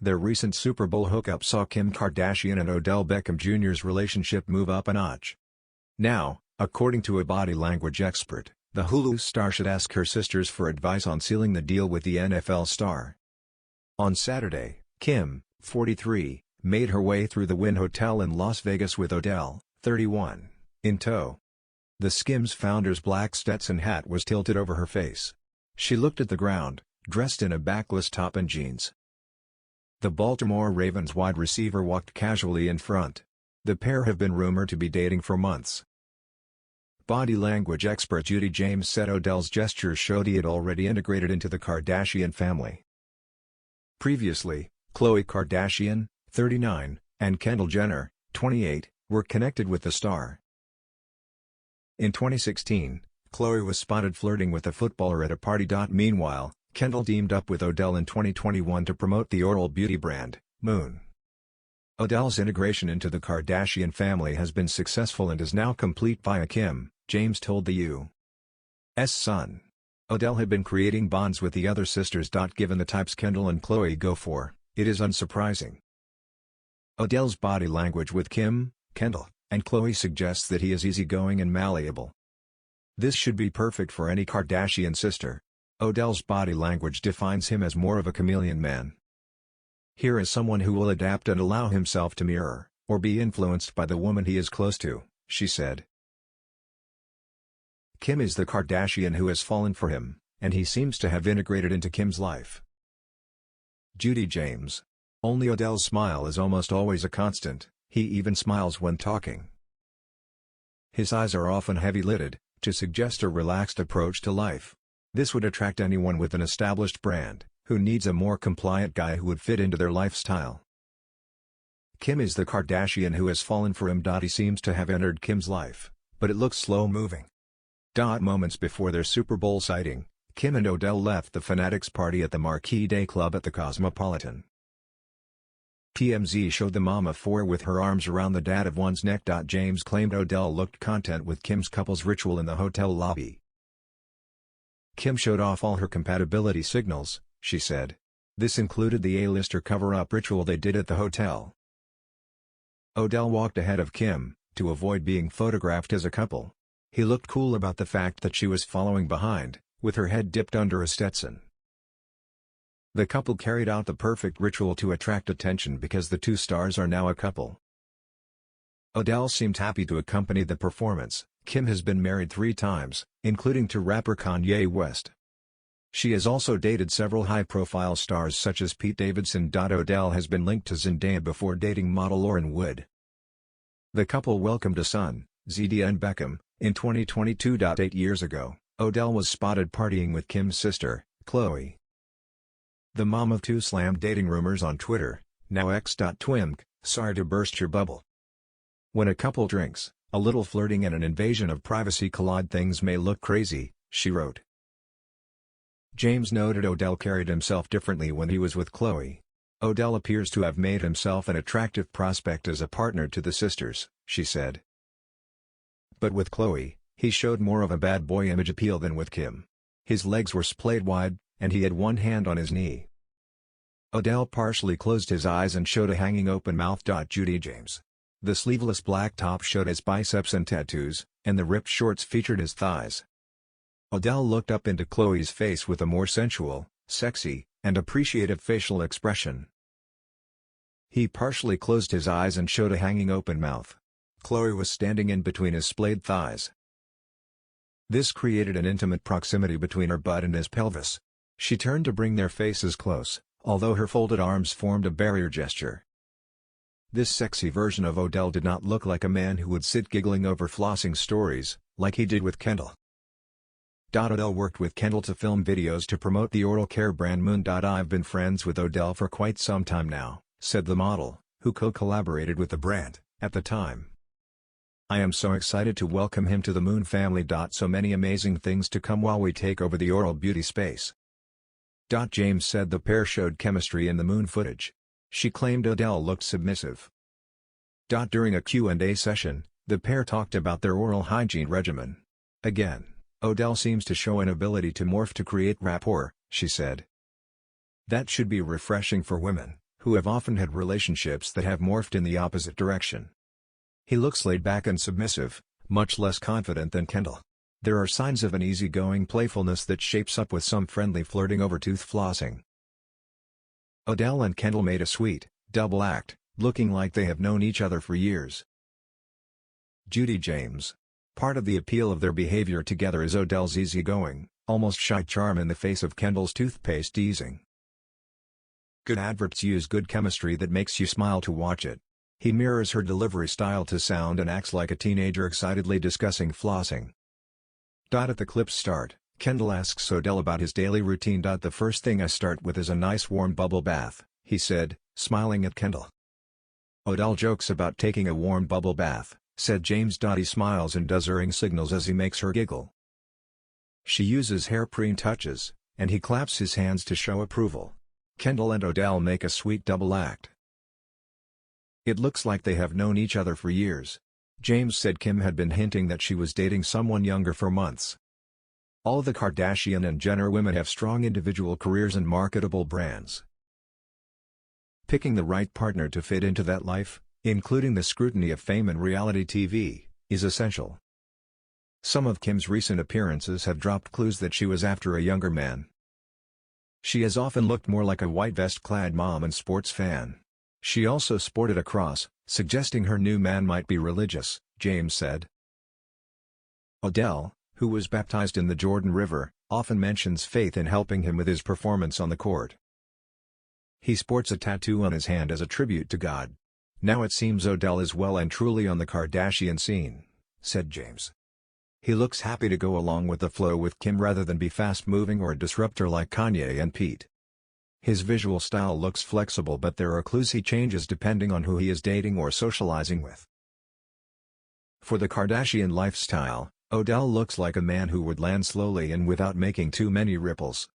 Their recent Super Bowl hookup saw Kim Kardashian and Odell Beckham Jr.'s relationship move up a notch. Now, according to a body language expert, the Hulu star should ask her sisters for advice on sealing the deal with the NFL star. On Saturday, Kim, 43, made her way through the Wynn Hotel in Las Vegas with Odell, 31, in tow. The Skims founder's black Stetson hat was tilted over her face. She looked at the ground, dressed in a backless top and jeans. The Baltimore Ravens wide receiver walked casually in front. The pair have been rumored to be dating for months. Body language expert Judy James said Odell's gestures showed he had already integrated into the Kardashian family. Previously, Khloe Kardashian, 39, and Kendall Jenner, 28, were connected with the star. In 2016, Khloe was spotted flirting with a footballer at a party. Meanwhile, Kendall teamed up with Odell in 2021 to promote the oral beauty brand, Moon. Odell's integration into the Kardashian family has been successful and is now complete via Kim, James told the U.S. Sun. Odell had been creating bonds with the other sisters. Given the types Kendall and Khloe go for, it is unsurprising. Odell's body language with Kim, Kendall, and Khloe suggests that he is easygoing and malleable. This should be perfect for any Kardashian sister. Odell's body language defines him as more of a chameleon man. Here is someone who will adapt and allow himself to mirror, or be influenced by the woman he is close to, she said. Kim is the Kardashian who has fallen for him, and he seems to have integrated into Kim's life. Judy James. Only Odell's smile is almost always a constant, he even smiles when talking. His eyes are often heavy-lidded, to suggest a relaxed approach to life. This would attract anyone with an established brand, who needs a more compliant guy who would fit into their lifestyle. Kim is the Kardashian who has fallen for him. He seems to have entered Kim's life, but it looks slow-moving. Moments before their Super Bowl sighting, Kim and Odell left the Fanatics party at the Marquee Day Club at the Cosmopolitan. TMZ showed the mom of four with her arms around the dad of one's neck. James claimed Odell looked content with Kim's couple's ritual in the hotel lobby. Kim showed off all her compatibility signals, she said. This included the A-lister cover-up ritual they did at the hotel. Odell walked ahead of Kim, to avoid being photographed as a couple. He looked cool about the fact that she was following behind, with her head dipped under a Stetson. The couple carried out the perfect ritual to attract attention because the two stars are now a couple. Odell seemed happy to accompany the performance. Kim has been married 3 times, including to rapper Kanye West. She has also dated several high-profile stars such as Pete Davidson. Odell has been linked to Zendaya before dating model Lauren Wood. The couple welcomed a son, Odell Beckham, in 2022. 8 years ago, Odell was spotted partying with Kim's sister, Khloe. The mom of 2 slammed dating rumors on Twitter, now X. Twimk, sorry to burst your bubble. When a couple drinks, a little flirting and an invasion of privacy collide, things may look crazy, she wrote. James noted Odell carried himself differently when he was with Khloe. Odell appears to have made himself an attractive prospect as a partner to the sisters, she said. But with Khloe, he showed more of a bad boy image appeal than with Kim. His legs were splayed wide, and he had one hand on his knee. Odell partially closed his eyes and showed a hanging open mouth. Judy James. The sleeveless black top showed his biceps and tattoos, and the ripped shorts featured his thighs. Odell looked up into Khloe's face with a more sensual, sexy, and appreciative facial expression. He partially closed his eyes and showed a hanging open mouth. Khloe was standing in between his splayed thighs. This created an intimate proximity between her butt and his pelvis. She turned to bring their faces close, although her folded arms formed a barrier gesture. This sexy version of Odell did not look like a man who would sit giggling over flossing stories, like he did with Kendall. Odell worked with Kendall to film videos to promote the oral care brand Moon. I've been friends with Odell for quite some time now, said the model, who co-collaborated with the brand, at the time. I am so excited to welcome him to the Moon family. So many amazing things to come while we take over the oral beauty space. James said the pair showed chemistry in the Moon footage. She claimed Odell looked submissive. During a Q&A session, the pair talked about their oral hygiene regimen. Again, Odell seems to show an ability to morph to create rapport, she said. That should be refreshing for women, who have often had relationships that have morphed in the opposite direction. He looks laid back and submissive, much less confident than Kendall. There are signs of an easygoing playfulness that shapes up with some friendly flirting over tooth flossing. Odell and Kendall made a sweet, double act, looking like they have known each other for years. Judy James. Part of the appeal of their behavior together is Odell's easygoing, almost shy charm in the face of Kendall's toothpaste easing. Good adverts use good chemistry that makes you smile to watch it. He mirrors her delivery style to sound and acts like a teenager excitedly discussing flossing. At the clip's start, Kendall asks Odell about his daily routine. The first thing I start with is a nice warm bubble bath, he said, smiling at Kendall. Odell jokes about taking a warm bubble bath, said James. He smiles and does earring signals as he makes her giggle. She uses hairpin touches, and he claps his hands to show approval. Kendall and Odell make a sweet double act. It looks like they have known each other for years. James said Kim had been hinting that she was dating someone younger for months. All the Kardashian and Jenner women have strong individual careers and marketable brands. Picking the right partner to fit into that life, including the scrutiny of fame and reality TV, is essential. Some of Kim's recent appearances have dropped clues that she was after a younger man. She has often looked more like a white vest-clad mom and sports fan. She also sported a cross, suggesting her new man might be religious, James said. Odell, who was baptized in the Jordan River, often mentions faith in helping him with his performance on the court. He sports a tattoo on his hand as a tribute to God. Now it seems Odell is well and truly on the Kardashian scene, said James. He looks happy to go along with the flow with Kim rather than be fast-moving or a disruptor like Kanye and Pete. His visual style looks flexible, but there are clues he changes depending on who he is dating or socializing with. For the Kardashian lifestyle, Odell looks like a man who would land slowly and without making too many ripples.